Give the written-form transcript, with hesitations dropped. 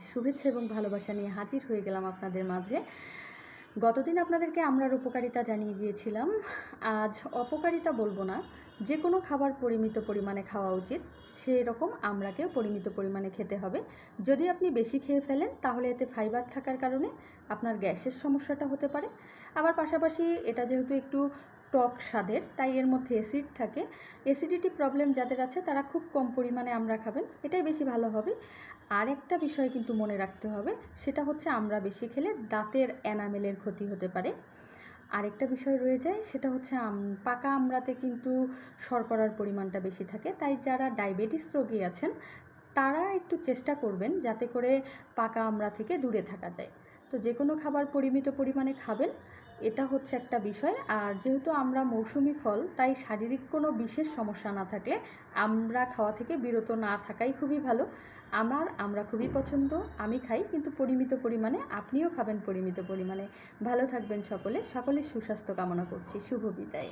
শুভেচ্ছা এবং ভালোবাসা নিয়ে হাজির হয়ে গেলাম আপনাদের মাঝে। গতদিন আপনাদেরকে আমড়ার উপকারিতা জানিয়ে গিয়েছিলাম। আজ অপকারিতা বলবো না, যে কোনো খাবার পরিমিত পরিমাণে খাওয়া উচিত, সেরকম আমড়াকেও পরিমিত পরিমাণে খেতে হবে। যদি আপনি বেশি খেয়ে ফেলেন তাহলে এতে ফাইবার থাকার কারণে আপনার গ্যাসের সমস্যাটা হতে পারে। আবার পাশাপাশি এটা যেহেতু একটু টক স্বাদের, তাই এর মধ্যে অ্যাসিড থাকে। অ্যাসিডিটি প্রবলেম যাদের আছে তারা খুব কম পরিমাণে আমড়া খাবেন, এটাই বেশি ভালো হবে। আর একটা বিষয় কিন্তু মনে রাখতে হবে, সেটা হচ্ছে আমড়া বেশি খেলে দাঁতের এনামেলের ক্ষতি হতে পারে। আরেকটা বিষয় রয়ে যায়, সেটা হচ্ছে পাকা আমড়াতে কিন্তু শর্করার পরিমাণটা বেশি থাকে, তাই যারা ডায়াবেটিস রোগী আছেন তারা একটু চেষ্টা করবেন যাতে করে পাকা আমড়া থেকে দূরে থাকা যায়। তো যে কোনো খাবার পরিমিত পরিমাণে খাবেন, এটা হচ্ছে একটা বিষয়। আর যেহেতু আমরা মৌসুমি ফল, তাই শারীরিক কোনো বিশেষ সমস্যা না থাকলে আমড়া খাওয়া থেকে বিরত না থাকাই খুবই ভালো। আমার আমড়া খুবই পছন্দ, আমি খাই, কিন্তু পরিমিত পরিমাণে। আপনিও খাবেন পরিমিত পরিমাণে। ভালো থাকবেন সকলে, সকলের সুস্বাস্থ্য কামনা করছি। শুভ বিদায়।